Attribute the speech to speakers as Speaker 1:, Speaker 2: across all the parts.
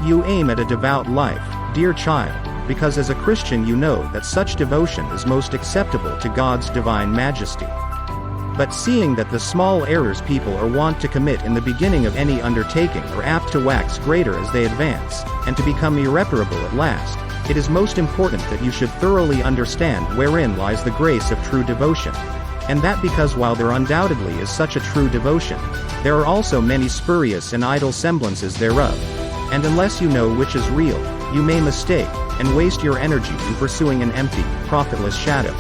Speaker 1: You aim at a devout life, dear child, because as a Christian you know that such devotion is most acceptable to God's divine majesty. But seeing that the small errors people are wont to commit in the beginning of any undertaking are apt to wax greater as they advance, and to become irreparable at last, it is most important that you should thoroughly understand wherein lies the grace of true devotion. And that because while there undoubtedly is such a true devotion, there are also many spurious and idle semblances thereof. And unless you know which is real, you may mistake, and waste your energy in pursuing an empty, profitless shadow.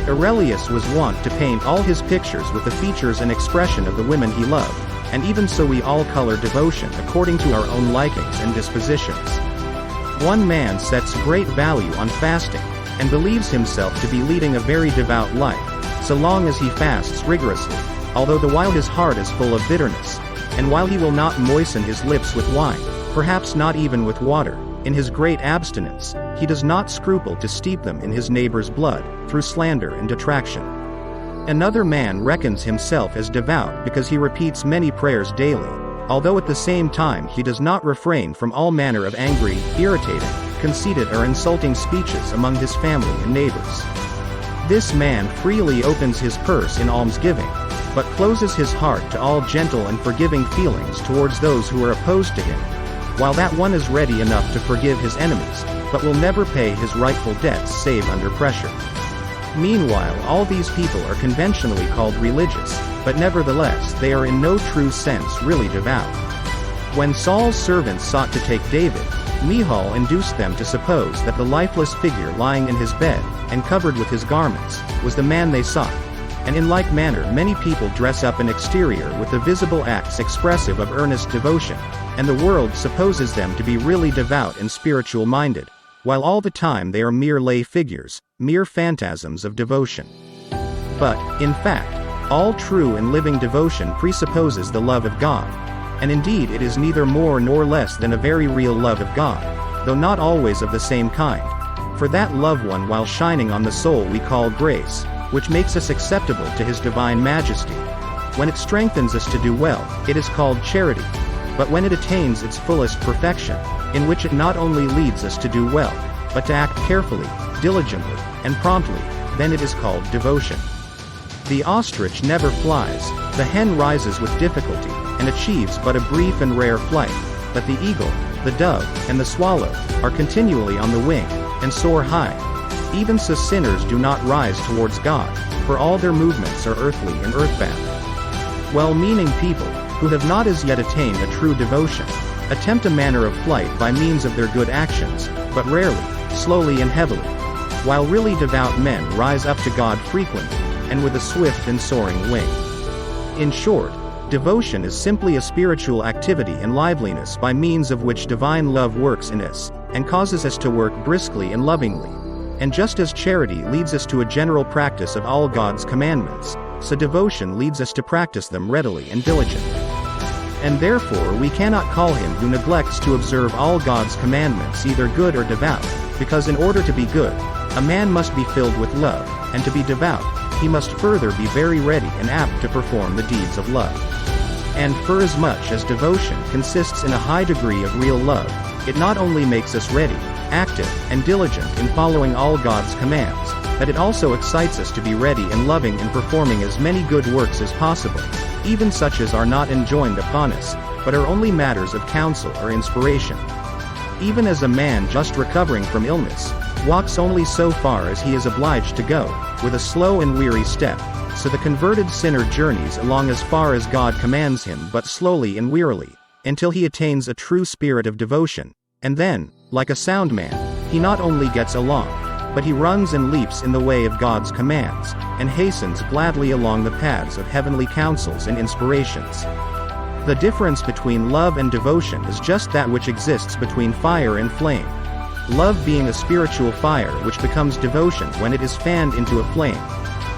Speaker 1: Aurelius was wont to paint all his pictures with the features and expression of the women he loved, and even so we all color devotion according to our own likings and dispositions. One man sets great value on fasting, and believes himself to be leading a very devout life, so long as he fasts rigorously, although the while his heart is full of bitterness, and while he will not moisten his lips with wine, perhaps not even with water, in his great abstinence, he does not scruple to steep them in his neighbor's blood, through slander and detraction. Another man reckons himself as devout because he repeats many prayers daily, although at the same time he does not refrain from all manner of angry, irritating, conceited or insulting speeches among his family and neighbors. This man freely opens his purse in almsgiving, but closes his heart to all gentle and forgiving feelings towards those who are opposed to him, while that one is ready enough to forgive his enemies, but will never pay his rightful debts save under pressure. Meanwhile all these people are conventionally called religious, but nevertheless they are in no true sense really devout. When Saul's servants sought to take David, Michal induced them to suppose that the lifeless figure lying in his bed, and covered with his garments, was the man they sought. And in like manner many people dress up an exterior with the visible acts expressive of earnest devotion, and the world supposes them to be really devout and spiritual minded, while all the time they are mere lay figures, mere phantasms of devotion. But, in fact, all true and living devotion presupposes the love of God, and indeed it is neither more nor less than a very real love of God, though not always of the same kind. For that love one while shining on the soul we call grace, which makes us acceptable to His divine majesty. When it strengthens us to do well, it is called charity. But when it attains its fullest perfection, in which it not only leads us to do well, but to act carefully, diligently, and promptly, then it is called devotion. The ostrich never flies, the hen rises with difficulty, and achieves but a brief and rare flight, but the eagle, the dove, and the swallow, are continually on the wing, and soar high. Even so sinners do not rise towards God, for all their movements are earthly and earthbound. Well-meaning people, who have not as yet attained a true devotion, attempt a manner of flight by means of their good actions, but rarely, slowly and heavily, while really devout men rise up to God frequently, and with a swift and soaring wing. In short, devotion is simply a spiritual activity and liveliness by means of which divine love works in us, and causes us to work briskly and lovingly. And just as charity leads us to a general practice of all God's commandments, so devotion leads us to practice them readily and diligently. And therefore we cannot call him who neglects to observe all God's commandments either good or devout, because in order to be good, a man must be filled with love, and to be devout, he must further be very ready and apt to perform the deeds of love. And forasmuch as devotion consists in a high degree of real love, it not only makes us ready, active, and diligent in following all God's commands, but it also excites us to be ready and loving in performing as many good works as possible, even such as are not enjoined upon us, but are only matters of counsel or inspiration. Even as a man just recovering from illness, walks only so far as he is obliged to go, with a slow and weary step, so the converted sinner journeys along as far as God commands him but slowly and wearily, until he attains a true spirit of devotion, and then, like a sound man, he not only gets along, but he runs and leaps in the way of God's commands, and hastens gladly along the paths of heavenly counsels and inspirations. The difference between love and devotion is just that which exists between fire and flame. Love being a spiritual fire which becomes devotion when it is fanned into a flame.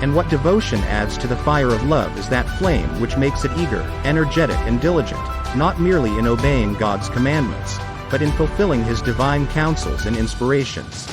Speaker 1: And what devotion adds to the fire of love is that flame which makes it eager, energetic and diligent, not merely in obeying God's commandments, but in fulfilling His divine counsels and inspirations.